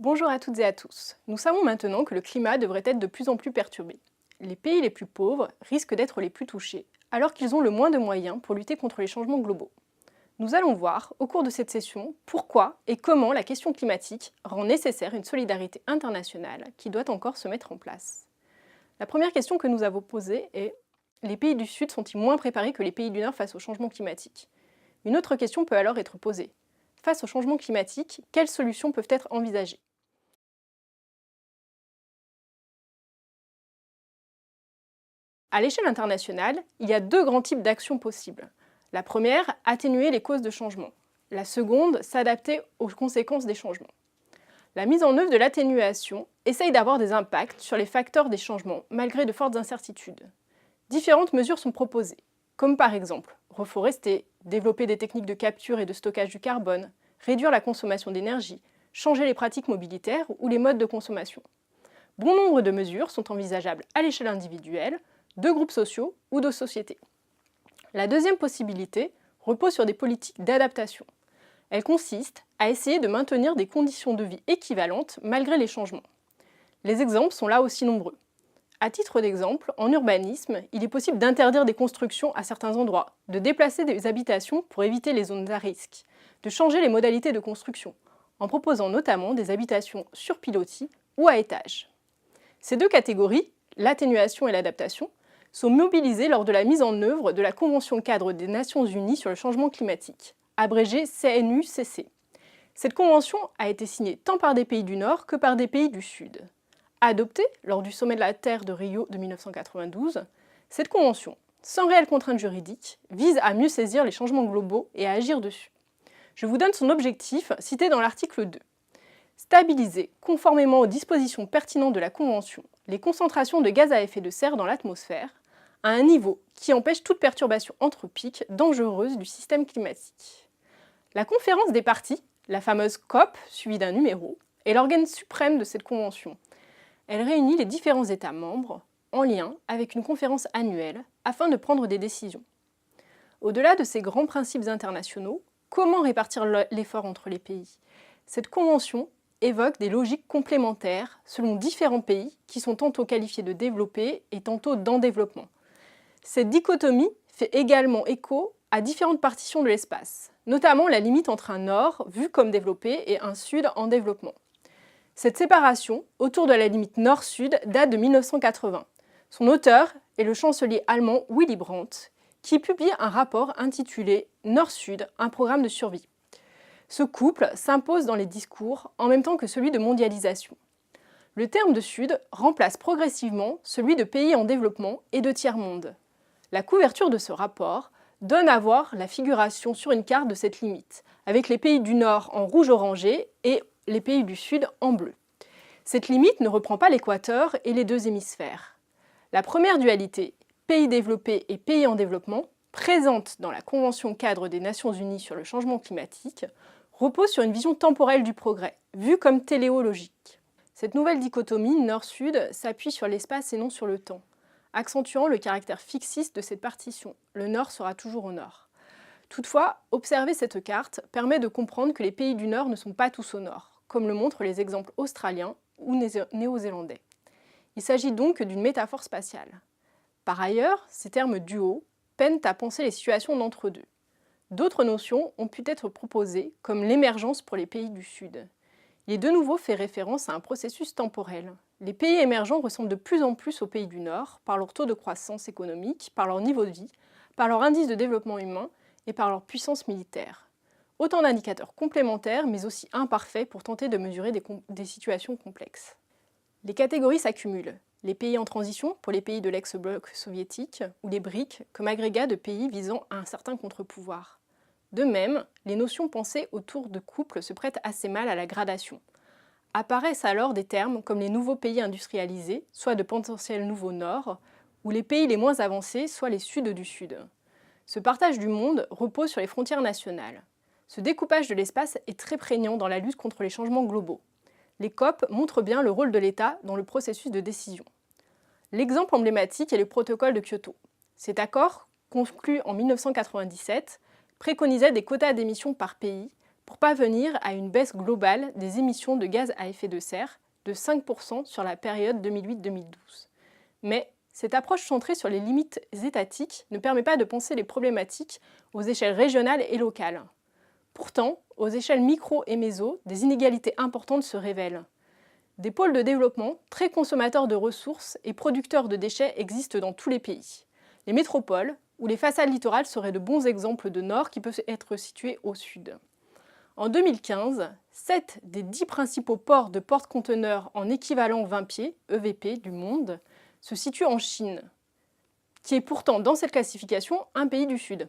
Bonjour à toutes et à tous. Nous savons maintenant que le climat devrait être de plus en plus perturbé. Les pays les plus pauvres risquent d'être les plus touchés, alors qu'ils ont le moins de moyens pour lutter contre les changements globaux. Nous allons voir, au cours de cette session, pourquoi et comment la question climatique rend nécessaire une solidarité internationale qui doit encore se mettre en place. La première question que nous avons posée est: les pays du Sud sont-ils moins préparés que les pays du Nord face au changement climatique? Une autre question peut alors être posée. Face au changement climatique, quelles solutions peuvent être envisagées? À l'échelle internationale, il y a deux grands types d'actions possibles. La première, atténuer les causes de changement. La seconde, s'adapter aux conséquences des changements. La mise en œuvre de l'atténuation essaye d'avoir des impacts sur les facteurs des changements, malgré de fortes incertitudes. Différentes mesures sont proposées, comme par exemple reforester, développer des techniques de capture et de stockage du carbone, réduire la consommation d'énergie, changer les pratiques mobilitaires ou les modes de consommation. Bon nombre de mesures sont envisageables à l'échelle individuelle, de groupes sociaux ou de sociétés. La deuxième possibilité repose sur des politiques d'adaptation. Elle consiste à essayer de maintenir des conditions de vie équivalentes malgré les changements. Les exemples sont là aussi nombreux. À titre d'exemple, en urbanisme, il est possible d'interdire des constructions à certains endroits, de déplacer des habitations pour éviter les zones à risque, de changer les modalités de construction, en proposant notamment des habitations sur pilotis ou à étages. Ces deux catégories, l'atténuation et l'adaptation, sont mobilisées lors de la mise en œuvre de la Convention-cadre des Nations Unies sur le changement climatique, abrégée CNUCC. Cette convention a été signée tant par des pays du Nord que par des pays du Sud. Adoptée lors du sommet de la Terre de Rio de 1992, cette convention, sans réelle contrainte juridique, vise à mieux saisir les changements globaux et à agir dessus. Je vous donne son objectif cité dans l'article 2. Stabiliser, conformément aux dispositions pertinentes de la Convention, les concentrations de gaz à effet de serre dans l'atmosphère à un niveau qui empêche toute perturbation anthropique dangereuse du système climatique. La conférence des parties, la fameuse COP suivie d'un numéro, est l'organe suprême de cette convention. Elle réunit les différents États membres en lien avec une conférence annuelle afin de prendre des décisions. Au-delà de ces grands principes internationaux, comment répartir l'effort entre les pays? Cette convention évoque des logiques complémentaires selon différents pays qui sont tantôt qualifiés de développés et tantôt d'en développement. Cette dichotomie fait également écho à différentes partitions de l'espace, notamment la limite entre un Nord, vu comme développé, et un Sud en développement. Cette séparation, autour de la limite Nord-Sud, date de 1980. Son auteur est le chancelier allemand Willy Brandt, qui publie un rapport intitulé « Nord-Sud, un programme de survie ». Ce couple s'impose dans les discours en même temps que celui de mondialisation. Le terme de Sud remplace progressivement celui de pays en développement et de tiers-monde. La couverture de ce rapport donne à voir la figuration sur une carte de cette limite, avec les pays du Nord en rouge orangé et les pays du Sud en bleu. Cette limite ne reprend pas l'équateur et les deux hémisphères. La première dualité, pays développés et pays en développement, présente dans la Convention-cadre des Nations Unies sur le changement climatique, repose sur une vision temporelle du progrès, vue comme téléologique. Cette nouvelle dichotomie Nord-Sud s'appuie sur l'espace et non sur le temps, accentuant le caractère fixiste de cette partition. Le Nord sera toujours au Nord. Toutefois, observer cette carte permet de comprendre que les pays du Nord ne sont pas tous au Nord, comme le montrent les exemples australiens ou néo-zélandais. Il s'agit donc d'une métaphore spatiale. Par ailleurs, ces termes duaux peinent à penser les situations d'entre-deux. D'autres notions ont pu être proposées, comme l'émergence pour les pays du Sud. Il est de nouveau fait référence à un processus temporel. Les pays émergents ressemblent de plus en plus aux pays du Nord, par leur taux de croissance économique, par leur niveau de vie, par leur indice de développement humain et par leur puissance militaire. Autant d'indicateurs complémentaires, mais aussi imparfaits pour tenter de mesurer des situations complexes. Les catégories s'accumulent. Les pays en transition, pour les pays de l'ex-bloc soviétique, ou les BRIC, comme agrégat de pays visant à un certain contre-pouvoir. De même, les notions pensées autour de couples se prêtent assez mal à la gradation. Apparaissent alors des termes comme les nouveaux pays industrialisés, soit de potentiels nouveaux Nord, ou les pays les moins avancés, soit les Suds du Sud. Ce partage du monde repose sur les frontières nationales. Ce découpage de l'espace est très prégnant dans la lutte contre les changements globaux. Les COP montrent bien le rôle de l'État dans le processus de décision. L'exemple emblématique est le protocole de Kyoto. Cet accord, conclu en 1997, préconisait des quotas d'émissions par pays pour parvenir à une baisse globale des émissions de gaz à effet de serre de 5% sur la période 2008-2012. Mais cette approche centrée sur les limites étatiques ne permet pas de penser les problématiques aux échelles régionales et locales. Pourtant, aux échelles micro et méso, des inégalités importantes se révèlent. Des pôles de développement très consommateurs de ressources et producteurs de déchets existent dans tous les pays. Les métropoles ou les façades littorales seraient de bons exemples de nord qui peuvent être situés au sud. En 2015, 7 des 10 principaux ports de porte-conteneurs en équivalent 20 pieds, EVP, du monde, se situent en Chine, qui est pourtant dans cette classification un pays du Sud.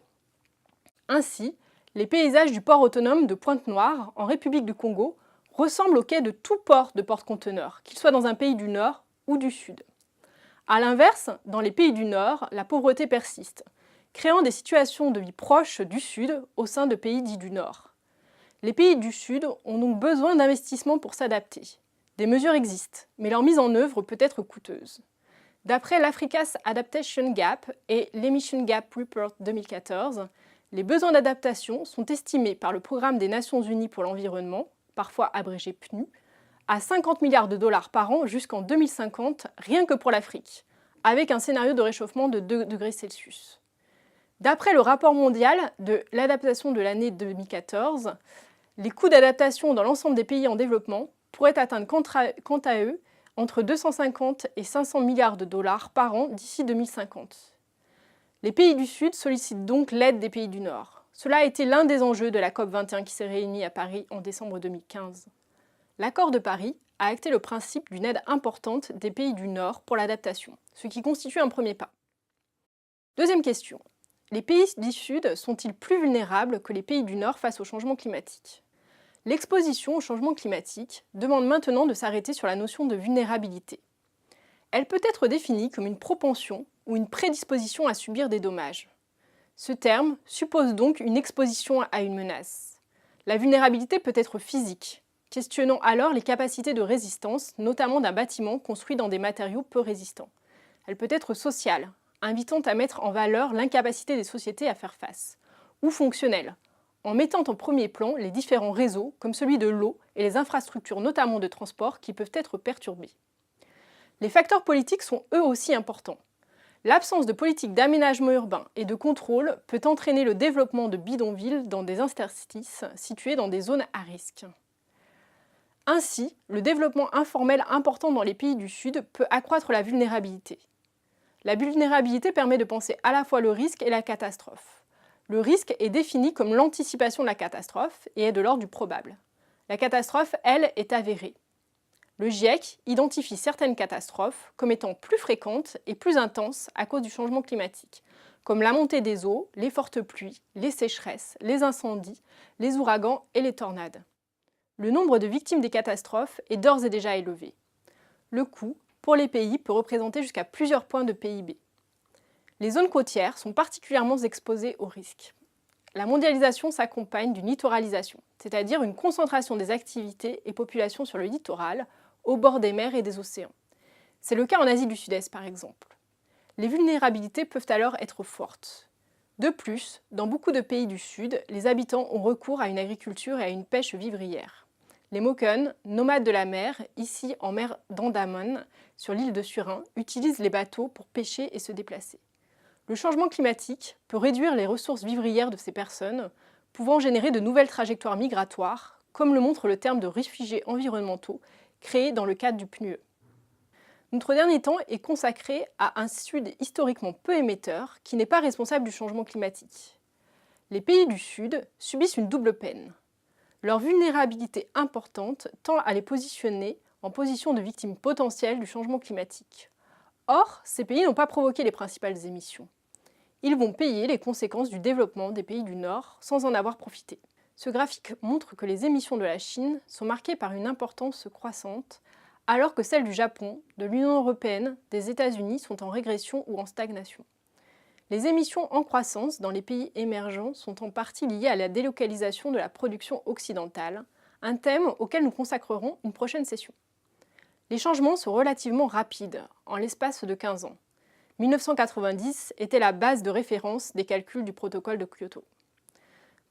Ainsi, les paysages du port autonome de Pointe-Noire, en République du Congo, ressemblent aux quais de tout port de porte-conteneurs, qu'il soit dans un pays du Nord ou du Sud. A l'inverse, dans les pays du Nord, la pauvreté persiste, créant des situations de vie proches du Sud au sein de pays dits du Nord. Les pays du Sud ont donc besoin d'investissements pour s'adapter. Des mesures existent, mais leur mise en œuvre peut être coûteuse. D'après l'Africa's Adaptation Gap et l'Emission Gap Report 2014, les besoins d'adaptation sont estimés par le Programme des Nations Unies pour l'environnement, parfois abrégé PNU, à 50 milliards de dollars par an jusqu'en 2050, rien que pour l'Afrique, avec un scénario de réchauffement de 2 degrés Celsius. D'après le rapport mondial de l'adaptation de l'année 2014, les coûts d'adaptation dans l'ensemble des pays en développement pourraient atteindre quant à eux entre 250 et 500 milliards de dollars par an d'ici 2050. Les pays du Sud sollicitent donc l'aide des pays du Nord. Cela a été l'un des enjeux de la COP21 qui s'est réunie à Paris en décembre 2015. L'accord de Paris a acté le principe d'une aide importante des pays du Nord pour l'adaptation, ce qui constitue un premier pas. Deuxième question. Les pays du Sud sont-ils plus vulnérables que les pays du Nord face au changement climatique ? L'exposition au changement climatique demande maintenant de s'arrêter sur la notion de vulnérabilité. Elle peut être définie comme une propension ou une prédisposition à subir des dommages. Ce terme suppose donc une exposition à une menace. La vulnérabilité peut être physique, questionnant alors les capacités de résistance, notamment d'un bâtiment construit dans des matériaux peu résistants. Elle peut être sociale, invitant à mettre en valeur l'incapacité des sociétés à faire face, ou fonctionnelle, en mettant en premier plan les différents réseaux, comme celui de l'eau et les infrastructures notamment de transport, qui peuvent être perturbés. Les facteurs politiques sont eux aussi importants. L'absence de politique d'aménagement urbain et de contrôle peut entraîner le développement de bidonvilles dans des interstices situés dans des zones à risque. Ainsi, le développement informel important dans les pays du Sud peut accroître la vulnérabilité. La vulnérabilité permet de penser à la fois le risque et la catastrophe. Le risque est défini comme l'anticipation de la catastrophe et est de l'ordre du probable. La catastrophe, elle, est avérée. Le GIEC identifie certaines catastrophes comme étant plus fréquentes et plus intenses à cause du changement climatique, comme la montée des eaux, les fortes pluies, les sécheresses, les incendies, les ouragans et les tornades. Le nombre de victimes des catastrophes est d'ores et déjà élevé. Le coût, pour les pays, peut représenter jusqu'à plusieurs points de PIB. Les zones côtières sont particulièrement exposées aux risques. La mondialisation s'accompagne d'une littoralisation, c'est-à-dire une concentration des activités et populations sur le littoral, au bord des mers et des océans. C'est le cas en Asie du Sud-Est par exemple. Les vulnérabilités peuvent alors être fortes. De plus, dans beaucoup de pays du Sud, les habitants ont recours à une agriculture et à une pêche vivrière. Les Moken, nomades de la mer, ici en mer d'Andaman, sur l'île de Surin, utilisent les bateaux pour pêcher et se déplacer. Le changement climatique peut réduire les ressources vivrières de ces personnes, pouvant générer de nouvelles trajectoires migratoires, comme le montre le terme de réfugiés environnementaux, créé dans le cadre du PNUE. Notre dernier temps est consacré à un Sud historiquement peu émetteur qui n'est pas responsable du changement climatique. Les pays du Sud subissent une double peine. Leur vulnérabilité importante tend à les positionner en position de victimes potentielles du changement climatique. Or, ces pays n'ont pas provoqué les principales émissions. Ils vont payer les conséquences du développement des pays du Nord sans en avoir profité. Ce graphique montre que les émissions de la Chine sont marquées par une importance croissante, alors que celles du Japon, de l'Union européenne, des États-Unis sont en régression ou en stagnation. Les émissions en croissance dans les pays émergents sont en partie liées à la délocalisation de la production occidentale, un thème auquel nous consacrerons une prochaine session. Les changements sont relativement rapides, en l'espace de 15 ans. 1990 était la base de référence des calculs du protocole de Kyoto.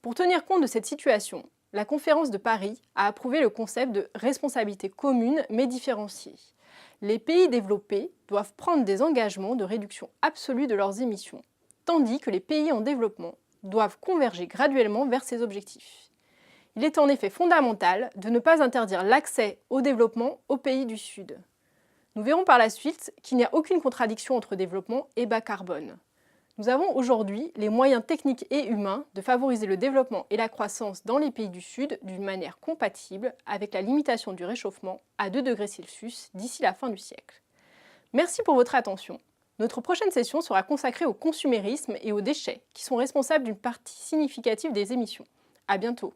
Pour tenir compte de cette situation, la conférence de Paris a approuvé le concept de responsabilité commune mais différenciée. Les pays développés doivent prendre des engagements de réduction absolue de leurs émissions, tandis que les pays en développement doivent converger graduellement vers ces objectifs. Il est en effet fondamental de ne pas interdire l'accès au développement aux pays du Sud. Nous verrons par la suite qu'il n'y a aucune contradiction entre développement et bas carbone. Nous avons aujourd'hui les moyens techniques et humains de favoriser le développement et la croissance dans les pays du Sud d'une manière compatible avec la limitation du réchauffement à 2 degrés Celsius d'ici la fin du siècle. Merci pour votre attention. Notre prochaine session sera consacrée au consumérisme et aux déchets, qui sont responsables d'une partie significative des émissions. À bientôt.